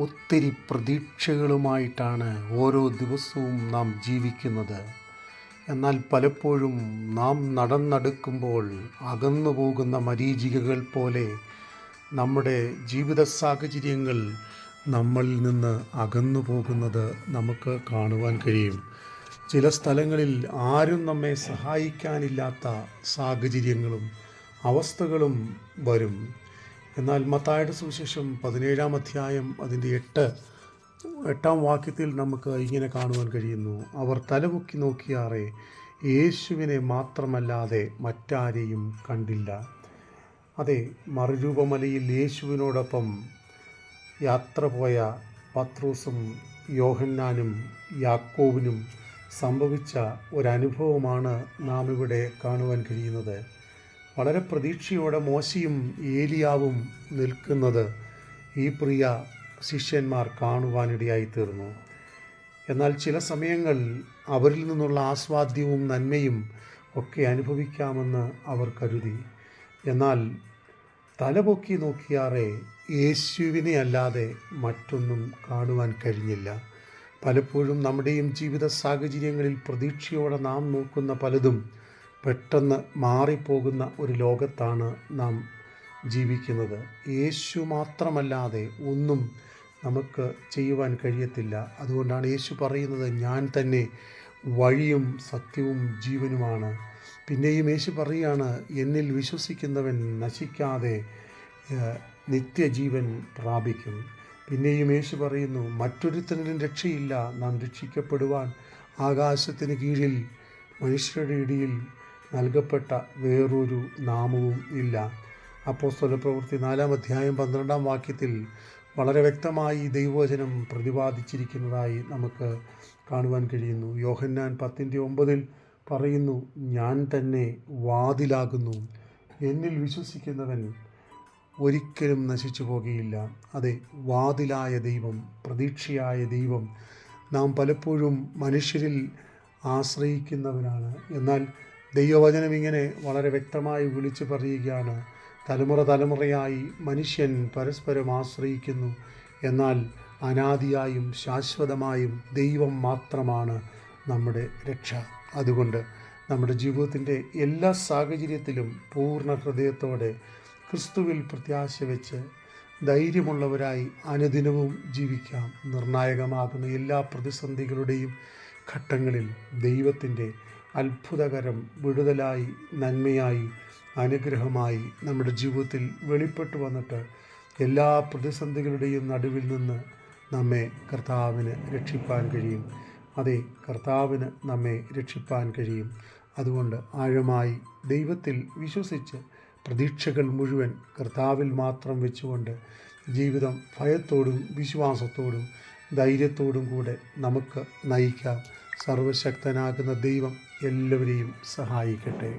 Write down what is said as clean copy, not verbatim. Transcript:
ഒത്തിരി പ്രതീക്ഷകളുമായിട്ടാണ് ഓരോ ദിവസവും നാം ജീവിക്കുന്നത്. എന്നാൽ പലപ്പോഴും നാം നടന്നെടുക്കുമ്പോൾ അകന്നു പോകുന്ന മരീചികകൾ പോലെ നമ്മുടെ ജീവിത സാഹചര്യങ്ങൾ നമ്മളിൽ നിന്ന് അകന്നു പോകുന്നത് നമുക്ക് കാണുവാൻ കഴിയും. ചില സ്ഥലങ്ങളിൽ ആരും നമ്മെ സഹായിക്കാനില്ലാത്ത സാഹചര്യങ്ങളും അവസ്ഥകളും വരും. എന്നാൽ മത്തായിയുടെ സുവിശേഷം 17-ാം അധ്യായം അതിൻ്റെ 8-ാം വാക്യത്തിൽ നമുക്ക് ഇങ്ങനെ കാണുവാൻ കഴിയുന്നു: അവർ തലപൊക്കി നോക്കിയാറെ യേശുവിനെ മാത്രമല്ലാതെ മറ്റാരെയും കണ്ടില്ല. അതെ, മറുരൂപമലയിൽ യേശുവിനോടൊപ്പം യാത്ര പോയ പത്രോസും യോഹന്നാനും യാക്കോബിനും സംഭവിച്ച ഒരനുഭവമാണ് നാം ഇവിടെ കാണുവാൻ കഴിയുന്നത്. വളരെ പ്രതീക്ഷയോടെ മോശയും ഏലിയാവും നിൽക്കുന്നത് ഈ പ്രിയ ശിഷ്യന്മാർ കാണുവാനിടയായിത്തീർന്നു. എന്നാൽ ചില സമയങ്ങൾ അവരിൽ നിന്നുള്ള ആസ്വാദ്യവും നന്മയും ഒക്കെ അനുഭവിക്കാമെന്ന് അവർ കരുതി. എന്നാൽ തലപൊക്കി നോക്കിയാറെ യേശുവിനെ അല്ലാതെ മറ്റൊന്നും കാണുവാൻ കഴിഞ്ഞില്ല. പലപ്പോഴും നമ്മുടെയും ജീവിത സാഹചര്യങ്ങളിൽ പ്രതീക്ഷയോടെ നാം നോക്കുന്ന പലതും പെട്ടെന്ന് മാറിപ്പോകുന്ന ഒരു ലോകത്താണ് നാം ജീവിക്കുന്നത്. യേശു മാത്രമല്ലാതെ ഒന്നും നമുക്ക് ചെയ്യുവാൻ കഴിയത്തില്ല. അതുകൊണ്ടാണ് യേശു പറയുന്നത്, ഞാൻ തന്നെ വഴിയും സത്യവും ജീവനുമാണ്. പിന്നെയും യേശു പറയുകയാണ്, എന്നിൽ വിശ്വസിക്കുന്നവൻ നശിക്കാതെ നിത്യജീവൻ പ്രാപിക്കും. പിന്നെയും യേശു പറയുന്നു, മറ്റൊരുത്തനിലും രക്ഷയില്ല, നാം രക്ഷിക്കപ്പെടുവാൻ ആകാശത്തിന് കീഴിൽ മനുഷ്യരുടെ ഇടയിൽ നൽകപ്പെട്ട വേറൊരു നാമവും ഇല്ല. അപ്പോസ്തലപ്രവൃത്തി 4-ാം അധ്യായം 12-ാം വാക്യത്തിൽ വളരെ വ്യക്തമായി ദൈവവചനം പ്രതിപാദിച്ചിരിക്കുന്നതായി നമുക്ക് കാണുവാൻ കഴിയുന്നു. യോഹന്നാൻ 10:9 പറയുന്നു, ഞാൻ തന്നെ വാതിലാകുന്നു, എന്നിൽ വിശ്വസിക്കുന്നവൻ ഒരിക്കലും നശിച്ചു പോകുകയില്ല. അതെ, വാതിലായ ദൈവം, പ്രതീക്ഷയായ ദൈവം. നാം പലപ്പോഴും മനുഷ്യരിൽ ആശ്രയിക്കുന്നവരാണ്. എന്നാൽ ദൈവവചനം ഇങ്ങനെ വളരെ വ്യക്തമായി വിളിച്ചു പറയുകയാണ്, തലമുറ തലമുറയായി മനുഷ്യൻ പരസ്പരം ആശ്രയിക്കുന്നു, എന്നാൽ അനാദിയായും ശാശ്വതമായും ദൈവം മാത്രമാണ് നമ്മുടെ രക്ഷ. അതുകൊണ്ട് നമ്മുടെ ജീവിതത്തിൻ്റെ എല്ലാ സാഹചര്യത്തിലും പൂർണ്ണ ഹൃദയത്തോടെ ക്രിസ്തുവിൽ പ്രത്യാശ വെച്ച് ധൈര്യമുള്ളവരായി അനുദിനവും ജീവിക്കാം. നിർണായകമാകുന്ന എല്ലാ പ്രതിസന്ധികളുടെയും ഘട്ടങ്ങളിൽ ദൈവത്തിൻ്റെ അത്ഭുതകരം വിടുതലായി, നന്മയായി, അനുഗ്രഹമായി നമ്മുടെ ജീവിതത്തിൽ വെളിപ്പെട്ടു വന്നിട്ട് എല്ലാ പ്രതിസന്ധികളുടെയും നടുവിൽ നിന്ന് നമ്മെ കർത്താവിന് രക്ഷിപ്പാൻ കഴിയും. അതെ, കർത്താവിന് നമ്മെ രക്ഷിപ്പാൻ കഴിയും. അതുകൊണ്ട് ആഴമായി ദൈവത്തിൽ വിശ്വസിച്ച് പ്രതീക്ഷകൾ മുഴുവൻ കർത്താവിൽ മാത്രം വെച്ചുകൊണ്ട് ജീവിതം ഭയത്തോടും വിശ്വാസത്തോടും ധൈര്യത്തോടും കൂടെ നമുക്ക് നയിക്കാം. സർവശക്തനാകുന്ന ദൈവം എല്ലാവരെയും സഹായിക്കട്ടെ.